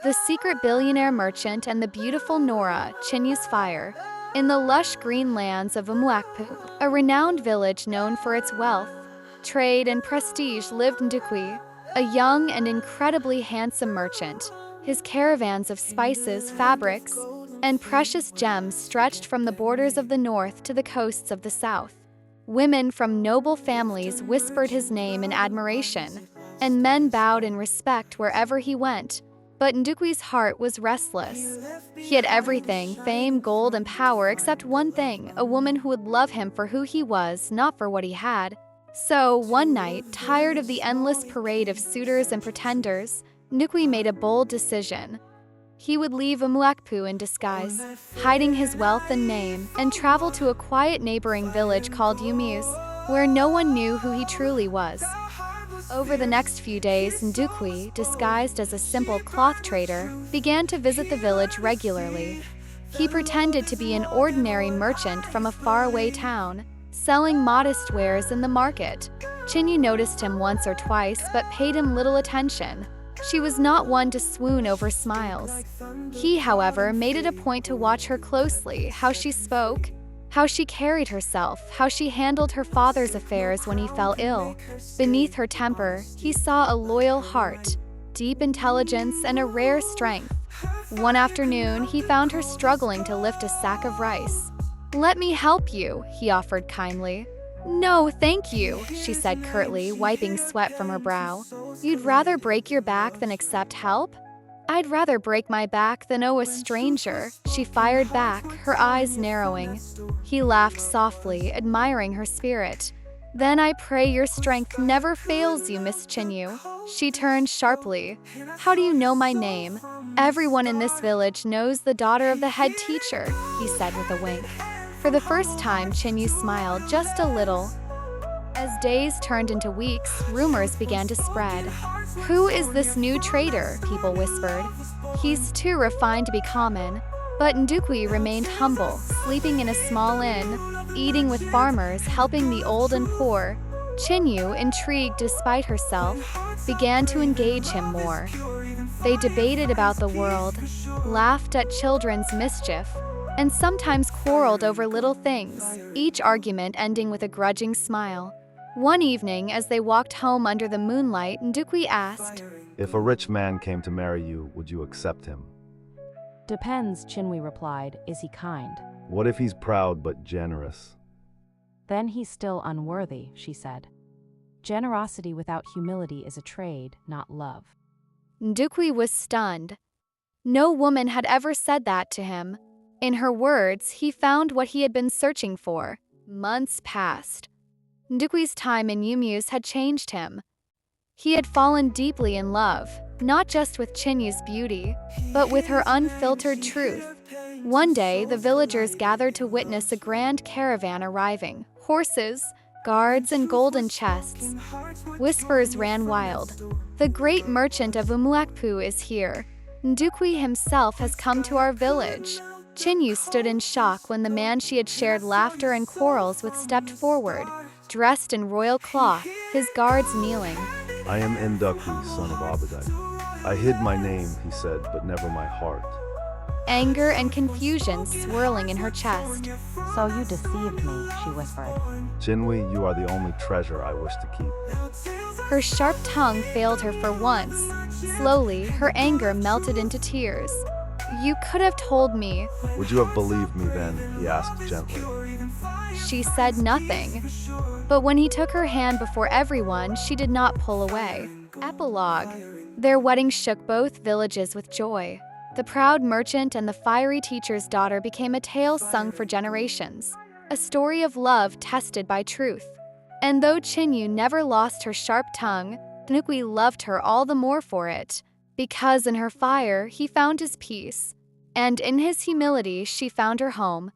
The Secret Billionaire Merchant and the Beautiful Nora, Chinyu's Fire. In the lush green lands of Umuakpu, a renowned village known for its wealth, trade, and prestige, lived Ndukwi, a young and incredibly handsome merchant. His caravans of spices, fabrics, and precious gems stretched from the borders of the north to the coasts of the south. Women from noble families whispered his name in admiration, and men bowed in respect wherever he went. But Ndukwi's heart was restless. He had everything, fame, gold, and power, except one thing, a woman who would love him for who he was, not for what he had. So, one night, tired of the endless parade of suitors and pretenders, Ndukwi made a bold decision. He would leave Umuakpu in disguise, hiding his wealth and name, and travel to a quiet neighboring village called Umueze, where no one knew who he truly was. Over the next few days, Ndukwi, disguised as a simple cloth trader, began to visit the village regularly. He pretended to be an ordinary merchant from a faraway town, selling modest wares in the market. Chinwe noticed him once or twice but paid him little attention. She was not one to swoon over smiles. He, however, made it a point to watch her closely, how she spoke, how she carried herself, how she handled her father's affairs when he fell ill. Beneath her temper, he saw a loyal heart, deep intelligence, and a rare strength. One afternoon, he found her struggling to lift a sack of rice. "Let me help you," he offered kindly. "No, thank you," she said curtly, wiping sweat from her brow. "You'd rather break your back than accept help?" "I'd rather break my back than owe a stranger," she fired back, her eyes narrowing. He laughed softly, admiring her spirit. "Then I pray your strength never fails you, Miss Chinwe." She turned sharply. "How do you know my name?" "Everyone in this village knows the daughter of the head teacher," he said with a wink. For the first time, Chinwe smiled just a little. As days turned into weeks, rumors began to spread. "Who is this new trader?" people whispered. "He's too refined to be common." But Ndukwi remained humble, sleeping in a small inn, eating with farmers, helping the old and poor. Chinwe, intrigued despite herself, began to engage him more. They debated about the world, laughed at children's mischief, and sometimes quarreled over little things, each argument ending with a grudging smile. One evening, as they walked home under the moonlight, Ndukwi asked, "If a rich man came to marry you, would you accept him?" "Depends," Chinwe replied. "Is he kind?" "What if he's proud but generous?" "Then he's still unworthy," she said. "Generosity without humility is a trade, not love." Ndukwi was stunned. No woman had ever said that to him. In her words, he found what he had been searching for. Months passed. Ndukwi's time in Umueze had changed him. He had fallen deeply in love, not just with Chinwe's beauty, but with her unfiltered truth. One day, the villagers gathered to witness a grand caravan arriving. Horses, guards, and golden chests. Whispers ran wild. "The great merchant of Umuakpu is here. Ndukwi himself has come to our village." Chinwe stood in shock when the man she had shared laughter and quarrels with stepped forward, dressed in royal cloth, his guards kneeling. "I am Ndukwi, son of Abadai. I hid my name," he said, "but never my heart." Anger and confusion swirling in her chest. "So you deceived me," she whispered. "Chinwe, you are the only treasure I wish to keep." Her sharp tongue failed her for once. Slowly, her anger melted into tears. "You could have told me." "Would you have believed me then?" he asked gently. She said nothing. But when he took her hand before everyone, she did not pull away. Epilogue. Their wedding shook both villages with joy. The proud merchant and the fiery teacher's daughter became a tale sung for generations, a story of love tested by truth. And though Chinwe never lost her sharp tongue, Ndukwi loved her all the more for it, because in her fire he found his peace, and in his humility she found her home.